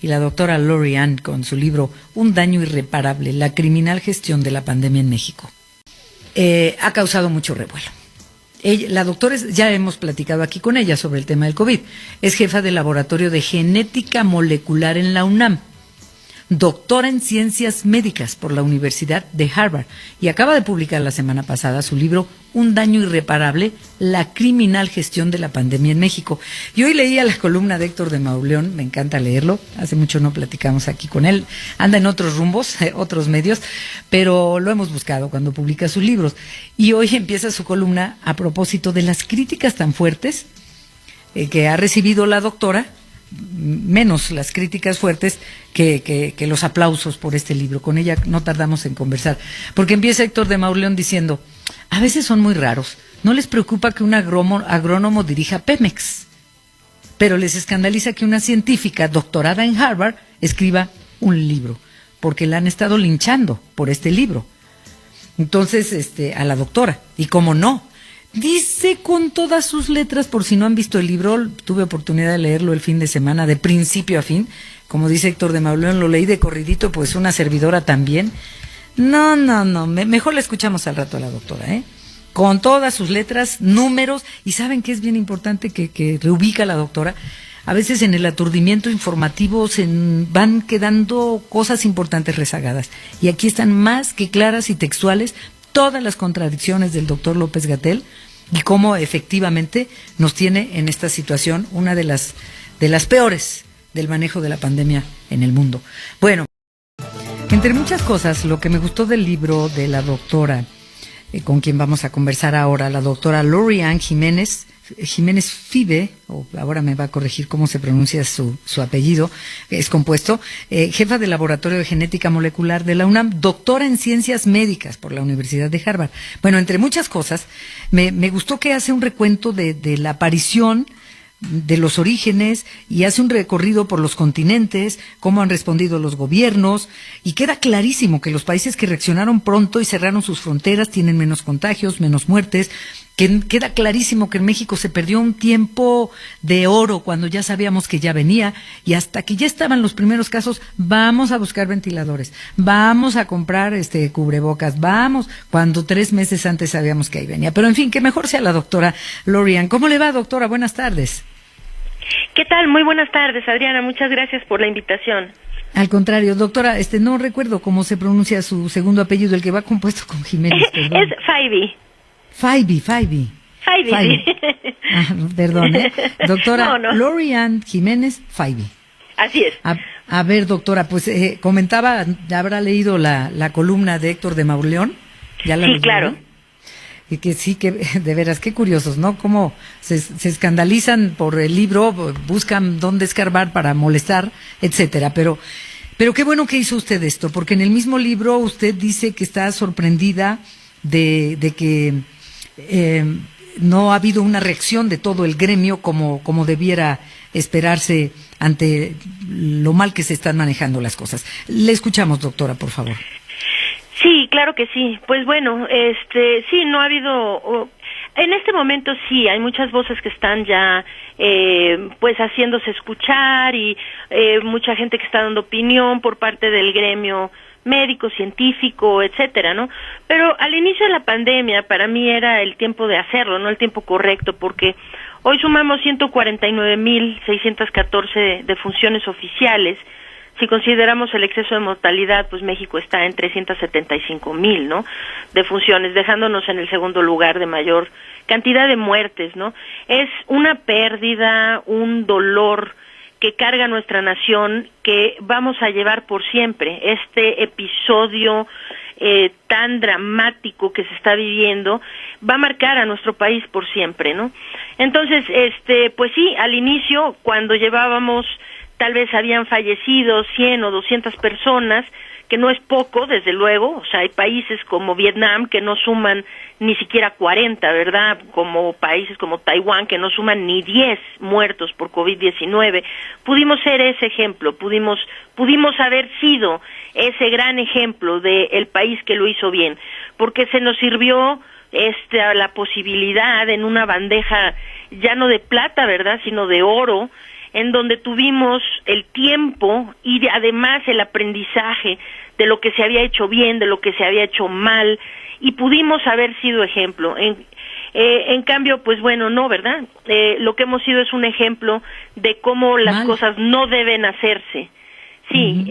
y la doctora Lori Ann con su libro Un daño irreparable, la criminal gestión de la pandemia en México. Ha causado mucho revuelo. La doctora, ya hemos platicado aquí con ella sobre el tema del COVID, es jefa del Laboratorio de Genética Molecular en la UNAM, doctora en Ciencias Médicas por la Universidad de Harvard, y acaba de publicar la semana pasada su libro Un daño irreparable, la criminal gestión de la pandemia en México. Y hoy leía la columna de Héctor de Mauleón, me encanta leerlo, hace mucho no platicamos aquí con él, anda en otros rumbos, otros medios, pero lo hemos buscado cuando publica sus libros. Y hoy empieza su columna a propósito de las críticas tan fuertes que ha recibido la doctora, menos las críticas fuertes que los aplausos por este libro. Con ella no tardamos en conversar, porque empieza Héctor de Mauleón diciendo: a veces son muy raros, no les preocupa que un agrónomo dirija Pemex, pero les escandaliza que una científica doctorada en Harvard escriba un libro, porque la han estado linchando por este libro. Entonces, a la doctora, y cómo no, dice con todas sus letras, por si no han visto el libro, tuve oportunidad de leerlo el fin de semana, de principio a fin, como dice Héctor de Mauleón, lo leí de corridito, pues una servidora también. No, mejor la escuchamos al rato a la doctora, con todas sus letras, números, y saben que es bien importante que reubica la doctora. A veces en el aturdimiento informativo van quedando cosas importantes rezagadas, y aquí están más que claras y textuales todas las contradicciones del doctor López-Gatell y cómo efectivamente nos tiene en esta situación, una de las peores del manejo de la pandemia en el mundo. Bueno, entre muchas cosas, lo que me gustó del libro de la doctora, con quien vamos a conversar ahora, la doctora Lori Ann Jiménez Fibe, o ahora me va a corregir cómo se pronuncia su apellido, es compuesto, jefa del Laboratorio de Genética Molecular de la UNAM, doctora en Ciencias Médicas por la Universidad de Harvard. Bueno, entre muchas cosas, me gustó que hace un recuento de la aparición, de los orígenes, y hace un recorrido por los continentes, cómo han respondido los gobiernos, y queda clarísimo que los países que reaccionaron pronto y cerraron sus fronteras tienen menos contagios, menos muertes. Queda clarísimo que en México se perdió un tiempo de oro cuando ya sabíamos que ya venía, y hasta que ya estaban los primeros casos, vamos a buscar ventiladores, vamos a comprar cubrebocas, cuando 3 meses antes sabíamos que ahí venía. Pero en fin, que mejor sea la doctora Lori Ann. ¿Cómo le va, doctora? Buenas tardes. ¿Qué tal? Muy buenas tardes, Adriana. Muchas gracias por la invitación. Al contrario, doctora, no recuerdo cómo se pronuncia su segundo apellido, el que va compuesto con Jiménez. Perdón. Es Faibi. Faibi. Sí. Perdón, doctora No. Lori Ann Jiménez Faibi. Así es. A ver, doctora, pues comentaba, ya habrá leído la columna de Héctor de Mauleón. ¿Ya la Sí, leyó? claro. Y que sí, que de veras, qué curiosos, ¿no? Cómo se escandalizan por el libro, buscan dónde escarbar para molestar, etcétera. Pero qué bueno que hizo usted esto, porque en el mismo libro usted dice que está sorprendida de que no ha habido una reacción de todo el gremio como debiera esperarse ante lo mal que se están manejando las cosas. Le escuchamos, doctora, por favor. Sí, claro que sí. Pues bueno, sí, no ha habido... En este momento sí, hay muchas voces que están ya pues haciéndose escuchar, y mucha gente que está dando opinión por parte del gremio médico, científico, etcétera, ¿no? Pero al inicio de la pandemia, para mí era el tiempo de hacerlo, no el tiempo correcto, porque hoy sumamos 149,614 defunciones oficiales. Si consideramos el exceso de mortalidad, pues México está en 375,000, ¿no?, defunciones, dejándonos en el segundo lugar de mayor cantidad de muertes, ¿no? Es una pérdida, un dolor que carga nuestra nación, que vamos a llevar por siempre. Este episodio tan dramático que se está viviendo va a marcar a nuestro país por siempre, ¿no? Entonces, pues sí, al inicio, cuando llevábamos, tal vez habían fallecido 100 o 200 personas, que no es poco, desde luego. O sea, hay países como Vietnam que no suman ni siquiera 40, ¿verdad? Como países como Taiwán que no suman ni 10 muertos por COVID-19. Pudimos ser ese ejemplo, pudimos haber sido ese gran ejemplo del país que lo hizo bien, porque se nos sirvió la posibilidad en una bandeja ya no de plata, ¿verdad?, sino de oro, en donde tuvimos el tiempo y además el aprendizaje de lo que se había hecho bien, de lo que se había hecho mal, y pudimos haber sido ejemplo. En cambio, pues bueno, no, ¿verdad? Lo que hemos sido es un ejemplo de cómo las cosas no deben hacerse. Sí,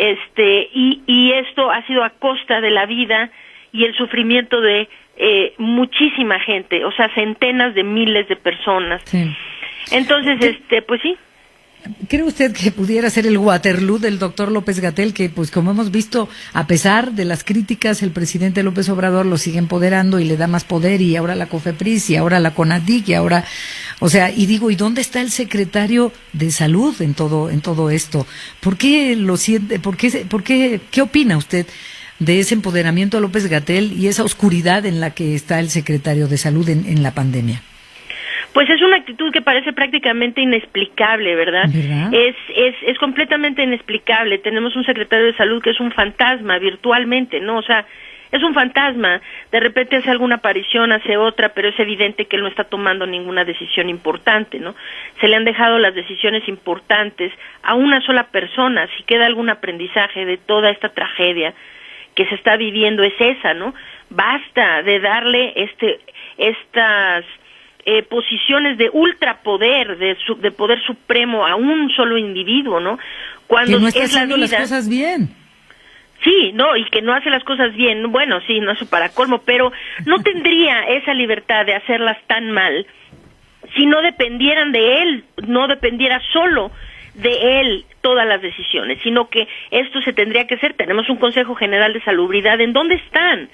y esto ha sido a costa de la vida y el sufrimiento de muchísima gente, o sea, centenas de miles de personas. Sí. Entonces, pues sí. ¿Cree usted que pudiera ser el Waterloo del doctor López-Gatell, que pues como hemos visto, a pesar de las críticas, el presidente López Obrador lo sigue empoderando y le da más poder, y ahora la COFEPRIS, y ahora la CONADIC, y ahora, o sea, y digo, ¿y dónde está el secretario de Salud en todo esto? ¿Por qué lo siente? ¿Qué opina usted de ese empoderamiento a López-Gatell y esa oscuridad en la que está el secretario de Salud en la pandemia? Pues es una actitud que parece prácticamente inexplicable, ¿verdad? Es completamente inexplicable. Tenemos un secretario de Salud que es un fantasma virtualmente, ¿no? O sea, es un fantasma. De repente hace alguna aparición, hace otra, pero es evidente que él no está tomando ninguna decisión importante, ¿no? Se le han dejado las decisiones importantes a una sola persona. Si queda algún aprendizaje de toda esta tragedia que se está viviendo, es esa, ¿no? Basta de darle estas posiciones de ultrapoder, de poder supremo a un solo individuo, ¿no? Cuando que no está es haciendo la vida, las cosas bien. Sí, no, y que no hace las cosas bien. Bueno, sí, no es para colmo, pero no tendría esa libertad de hacerlas tan mal si no dependieran de él, no dependiera solo de él todas las decisiones, sino que esto se tendría que hacer. Tenemos un Consejo General de Salubridad. ¿En dónde están?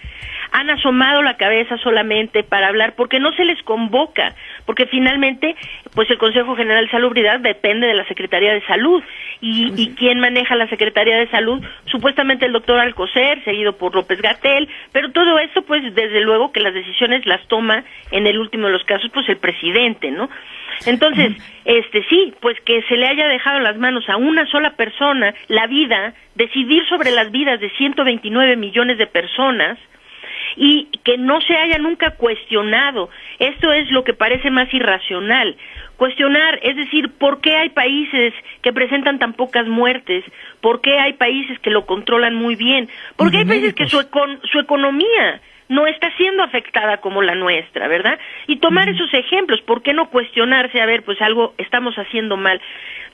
Han asomado la cabeza solamente para hablar, porque no se les convoca, porque finalmente, pues el Consejo General de Salubridad depende de la Secretaría de Salud, y ¿quién maneja la Secretaría de Salud? Supuestamente el doctor Alcocer, seguido por López-Gatell, pero todo esto, pues desde luego que las decisiones las toma, en el último de los casos, pues el presidente, ¿no? Entonces, sí, pues que se le haya dejado en las manos a una sola persona la vida, decidir sobre las vidas de 129 millones de personas, y que no se haya nunca cuestionado. Esto es lo que parece más irracional. Cuestionar, es decir, ¿por qué hay países que presentan tan pocas muertes? ¿Por qué hay países que lo controlan muy bien? ¿Por qué hay países que su economía no está siendo afectada como la nuestra, ¿verdad? Y tomar esos ejemplos, ¿por qué no cuestionarse? A ver, pues algo estamos haciendo mal.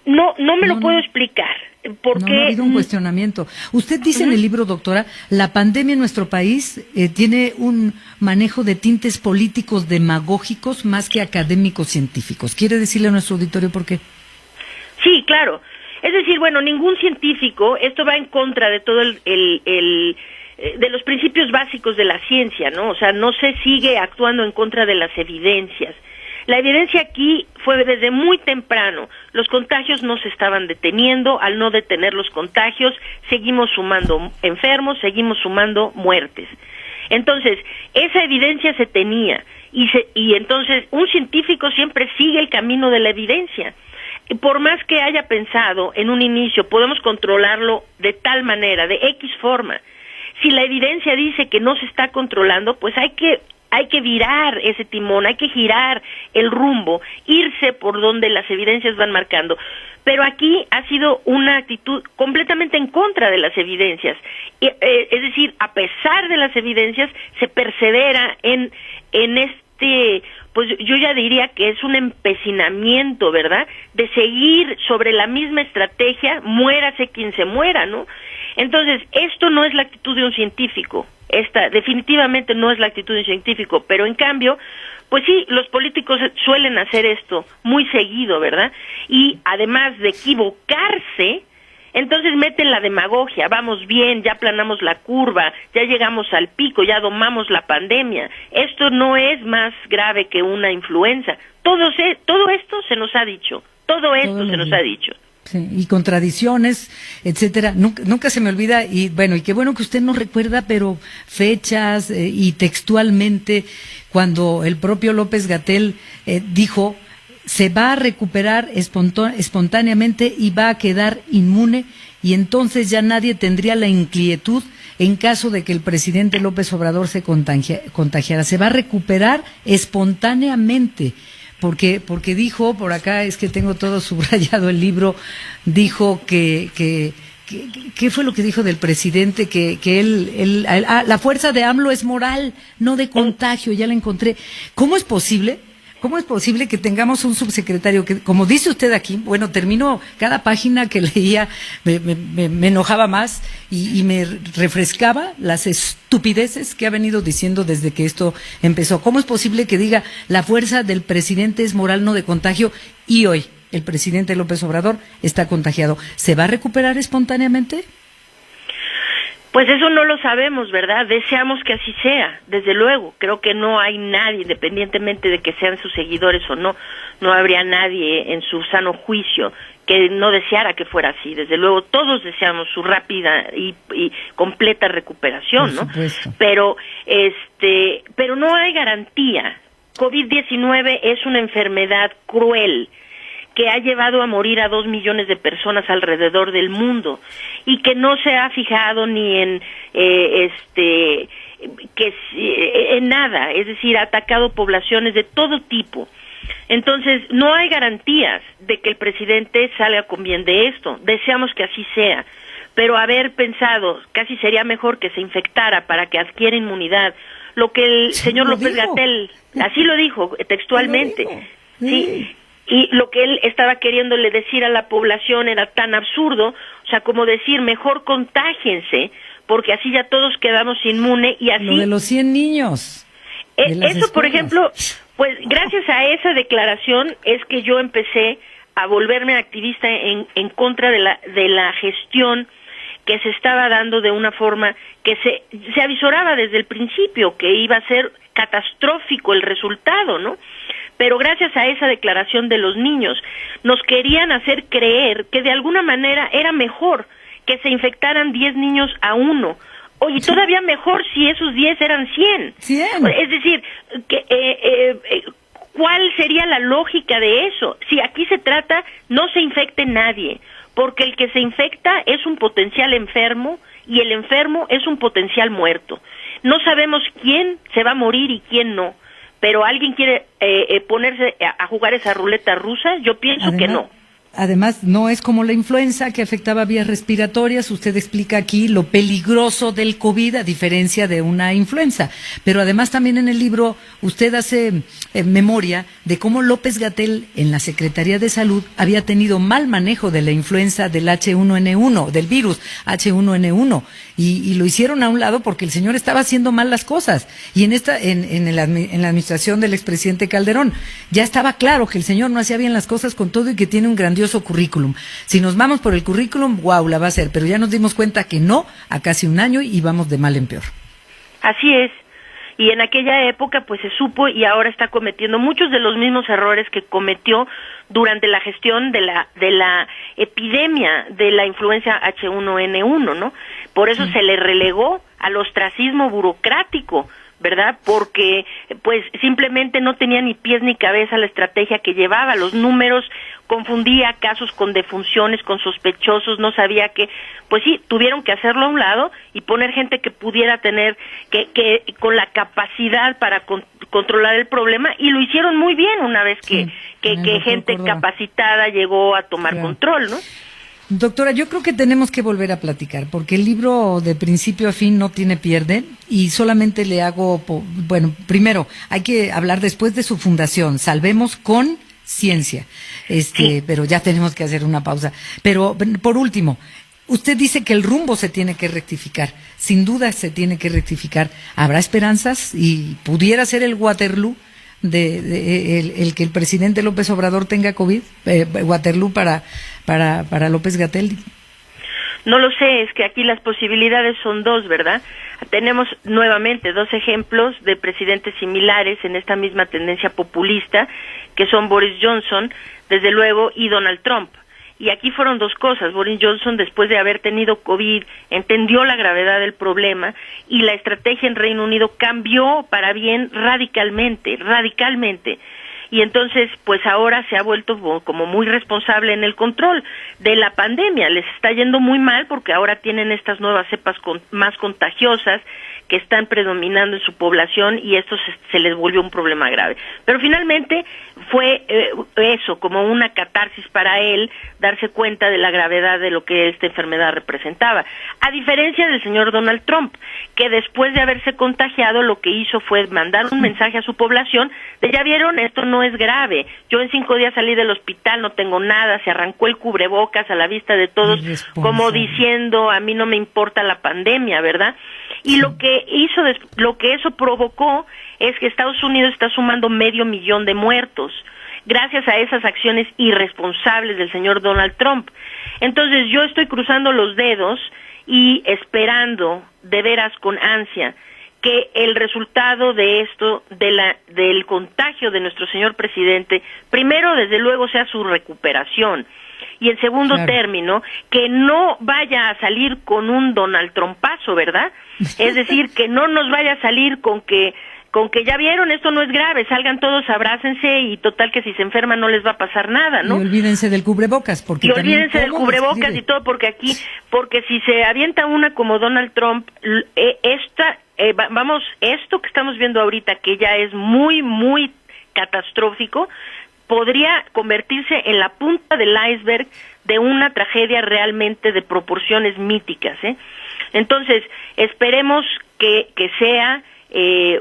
No me lo puedo explicar. ¿Por qué? No ha habido un cuestionamiento. Usted dice en el libro, doctora, la pandemia en nuestro país tiene un manejo de tintes políticos demagógicos más que académicos científicos. ¿Quiere decirle a nuestro auditorio por qué? Sí, claro. Es decir, bueno, ningún científico, esto va en contra de todo de los principios básicos de la ciencia, ¿no? O sea, no se sigue actuando en contra de las evidencias. La evidencia aquí fue desde muy temprano. Los contagios no se estaban deteniendo. Al no detener los contagios, seguimos sumando enfermos, seguimos sumando muertes. Entonces, esa evidencia se tenía. Y entonces, un científico siempre sigue el camino de la evidencia. Por más que haya pensado en un inicio, podemos controlarlo de tal manera, de X forma. Si la evidencia dice que no se está controlando, pues hay que virar ese timón, hay que girar el rumbo, irse por donde las evidencias van marcando. Pero aquí ha sido una actitud completamente en contra de las evidencias. Es decir, a pesar de las evidencias, se persevera en pues yo ya diría que es un empecinamiento, ¿verdad?, de seguir sobre la misma estrategia, muérase quien se muera, ¿no? Entonces, esto no es la actitud de un científico. Esta definitivamente no es la actitud de un científico, pero en cambio, pues sí, los políticos suelen hacer esto muy seguido, ¿verdad? Y además de equivocarse, entonces meten la demagogia. Vamos bien, ya aplanamos la curva, ya llegamos al pico, ya domamos la pandemia. Esto no es más grave que una influenza. Todo esto se nos ha dicho. Todo esto se nos ha dicho. Sí, y contradicciones, etcétera. Nunca se me olvida, y bueno, y qué bueno que usted nos recuerda, pero fechas y textualmente, cuando el propio López-Gatell dijo: se va a recuperar espontáneamente y va a quedar inmune, y entonces ya nadie tendría la inquietud en caso de que el presidente López Obrador se contagiara. Se va a recuperar espontáneamente. porque dijo, por acá es que tengo todo subrayado el libro, dijo ¿qué fue lo que dijo del presidente? Que la fuerza de AMLO es moral, no de contagio, ya la encontré. ¿Cómo es posible? ¿Cómo es posible que tengamos un subsecretario que, como dice usted aquí, bueno, terminó cada página que leía, me enojaba más y me refrescaba las estupideces que ha venido diciendo desde que esto empezó? ¿Cómo es posible que diga la fuerza del presidente es moral, no de contagio, y hoy el presidente López Obrador está contagiado? ¿Se va a recuperar espontáneamente? Pues eso no lo sabemos, ¿verdad? Deseamos que así sea, desde luego. Creo que no hay nadie, independientemente de que sean sus seguidores o no, no habría nadie en su sano juicio que no deseara que fuera así. Desde luego, todos deseamos su rápida y completa recuperación, ¿no? Pero no hay garantía. COVID-19 es una enfermedad cruel que ha llevado a morir a 2 millones de personas alrededor del mundo y que no se ha fijado ni en en nada, es decir, ha atacado poblaciones de todo tipo. Entonces, no hay garantías de que el presidente salga con bien de esto. Deseamos que así sea, pero haber pensado casi sería mejor que se infectara para que adquiera inmunidad, lo que el señor López-Gatell así lo dijo textualmente. Sí. Y lo que él estaba queriéndole decir a la población era tan absurdo, o sea, como decir, mejor contágiense, porque así ya todos quedamos inmunes y así... Lo de los 100 niños. Eso, por ejemplo, pues gracias a esa declaración es que yo empecé a volverme activista en contra de la gestión que se estaba dando de una forma que se avisoraba desde el principio que iba a ser catastrófico el resultado, ¿no? Pero gracias a esa declaración de los niños, nos querían hacer creer que de alguna manera era mejor que se infectaran 10 niños a uno. Oye, todavía mejor si esos 10 eran 100. 100. Es decir, ¿cuál sería la lógica de eso? Si aquí se trata, no se infecte nadie, porque el que se infecta es un potencial enfermo y el enfermo es un potencial muerto. No sabemos quién se va a morir y quién no. Pero ¿alguien quiere ponerse a jugar esa ruleta rusa? Yo pienso que no. Además, no es como la influenza que afectaba vías respiratorias. Usted explica aquí lo peligroso del COVID a diferencia de una influenza. Pero además también en el libro usted hace memoria de cómo López-Gatell en la Secretaría de Salud había tenido mal manejo de la influenza del H1N1, del virus H1N1. Y lo hicieron a un lado porque el señor estaba haciendo mal las cosas. Y en la administración del expresidente Calderón ya estaba claro que el señor no hacía bien las cosas con todo y que tiene un grandioso currículum. Si nos vamos por el currículum, wow, la va a hacer, pero ya nos dimos cuenta que no, a casi un año y vamos de mal en peor. Así es. Y en aquella época pues se supo y ahora está cometiendo muchos de los mismos errores que cometió durante la gestión de la epidemia de la influenza H1N1, ¿no? Por eso se le relegó al ostracismo burocrático, ¿verdad? Porque pues simplemente no tenía ni pies ni cabeza la estrategia que llevaba, los números, confundía casos con defunciones, con sospechosos, no sabía que, pues sí, tuvieron que hacerlo a un lado y poner gente que pudiera tener, que con la capacidad para controlar el problema, y lo hicieron muy bien una vez que gente capacitada llegó a tomar control, ¿no? Doctora, yo creo que tenemos que volver a platicar, porque el libro de principio a fin no tiene pierde, y solamente le hago, bueno, primero, hay que hablar después de su fundación, Salvemos con Ciencia, pero ya tenemos que hacer una pausa. Pero, por último, usted dice que el rumbo se tiene que rectificar, sin duda se tiene que rectificar. ¿Habrá esperanzas y pudiera ser el Waterloo el que el presidente López Obrador tenga COVID, Waterloo para López-Gatell? No lo sé, es que aquí las posibilidades son dos, ¿verdad? Tenemos nuevamente 2 ejemplos de presidentes similares en esta misma tendencia populista, que son Boris Johnson, desde luego, y Donald Trump. Y aquí fueron 2 cosas. Boris Johnson, después de haber tenido COVID, entendió la gravedad del problema y la estrategia en Reino Unido cambió para bien radicalmente. Y entonces, pues ahora se ha vuelto como muy responsable en el control de la pandemia. Les está yendo muy mal porque ahora tienen estas nuevas cepas más contagiosas que están predominando en su población y esto se les volvió un problema grave. Pero finalmente fue eso, como una catarsis para él, darse cuenta de la gravedad de lo que esta enfermedad representaba. A diferencia del señor Donald Trump, que después de haberse contagiado, lo que hizo fue mandar un mensaje a su población de, ya vieron, esto no es grave, yo en 5 días salí del hospital, no tengo nada, se arrancó el cubrebocas a la vista de todos, como diciendo, a mí no me importa la pandemia, ¿verdad? Y lo que eso provocó es que Estados Unidos está sumando 500,000 de muertos gracias a esas acciones irresponsables del señor Donald Trump. Entonces yo estoy cruzando los dedos y esperando de veras con ansia que el resultado de esto, del contagio de nuestro señor presidente, primero desde luego sea su recuperación, y en segundo término, que no vaya a salir con un Donald Trumpazo, ¿verdad? Es decir, que no nos vaya a salir con que ya vieron, esto no es grave, salgan todos, abrácense y total que si se enferman no les va a pasar nada, ¿no? Y olvídense del cubrebocas, porque porque si se avienta una como Donald Trump, esto que estamos viendo ahorita, que ya es muy, muy catastrófico, podría convertirse en la punta del iceberg de una tragedia realmente de proporciones míticas, ¿eh? Entonces, esperemos que sea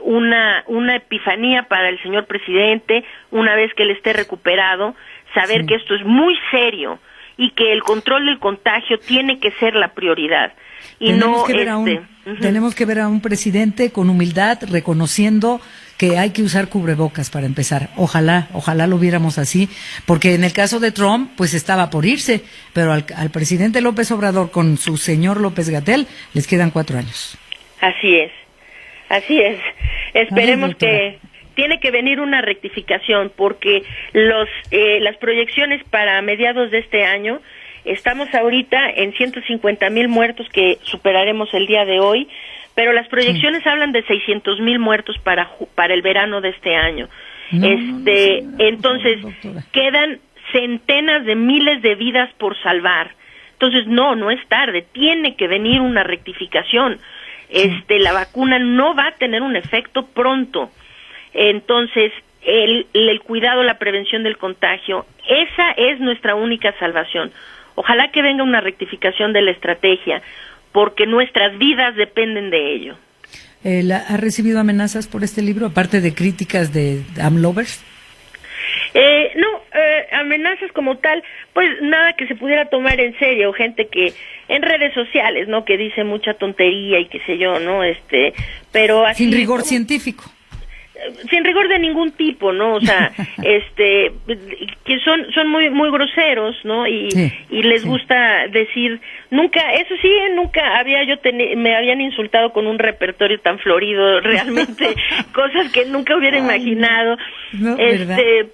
una epifanía para el señor presidente, una vez que él esté recuperado, saber que esto es muy serio y que el control del contagio tiene que ser la prioridad. Y tenemos que ver a un presidente con humildad, reconociendo que hay que usar cubrebocas para empezar. Ojalá lo viéramos así, porque en el caso de Trump, pues estaba por irse, pero al presidente López Obrador con su señor López-Gatell les quedan 4 años. Así es. Esperemos que tiene que venir una rectificación, porque las proyecciones para mediados de este año, estamos ahorita en 150,000 muertos que superaremos el día de hoy, pero las proyecciones hablan de 600,000 muertos para el verano de este año. Entonces, quedan centenas de miles de vidas por salvar. Entonces, no es tarde, tiene que venir una rectificación. La vacuna no va a tener un efecto pronto. Entonces, el cuidado, la prevención del contagio, esa es nuestra única salvación. Ojalá que venga una rectificación de la estrategia, porque nuestras vidas dependen de ello. ¿Ha recibido amenazas por este libro, aparte de críticas de AmLovers? Amenazas como tal, pues nada que se pudiera tomar en serio, gente que en redes sociales, ¿no?, que dice mucha tontería y qué sé yo, ¿no? Pero así, sin rigor científico. Sin rigor de ningún tipo, ¿no? O sea, que son muy muy groseros, ¿no? Y les gusta decir, nunca me habían insultado con un repertorio tan florido, realmente cosas que nunca hubiera imaginado. No,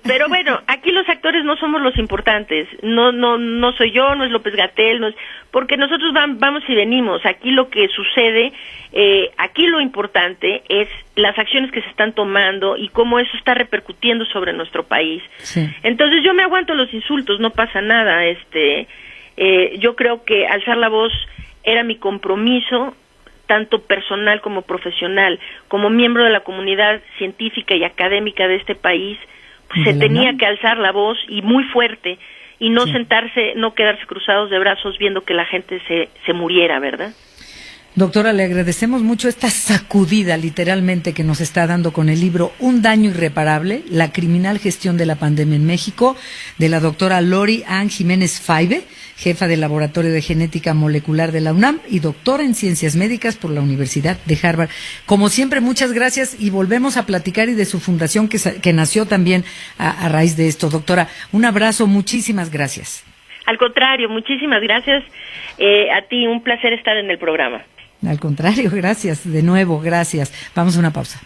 pero bueno, aquí los actores no somos los importantes. No soy yo, no es López-Gatell, porque nosotros vamos y venimos. Aquí lo que sucede, aquí lo importante es las acciones que se están tomando y cómo eso está repercutiendo sobre nuestro país. Sí. Entonces yo me aguanto los insultos, no pasa nada. Yo creo que alzar la voz era mi compromiso, tanto personal como profesional, como miembro de la comunidad científica y académica de este país, pues se tenía que alzar la voz, y muy fuerte, y no no quedarse cruzados de brazos viendo que la gente se muriera, ¿verdad? Doctora, le agradecemos mucho esta sacudida, literalmente, que nos está dando con el libro Un daño irreparable, la criminal gestión de la pandemia en México, de la doctora Lori Ann Jiménez Faibe, jefa del Laboratorio de Genética Molecular de la UNAM y doctora en Ciencias Médicas por la Universidad de Harvard. Como siempre, muchas gracias, y volvemos a platicar, y de su fundación que nació también a raíz de esto. Doctora, un abrazo, muchísimas gracias. Al contrario, muchísimas gracias a ti, un placer estar en el programa. Al contrario, gracias, de nuevo, gracias. Vamos a una pausa.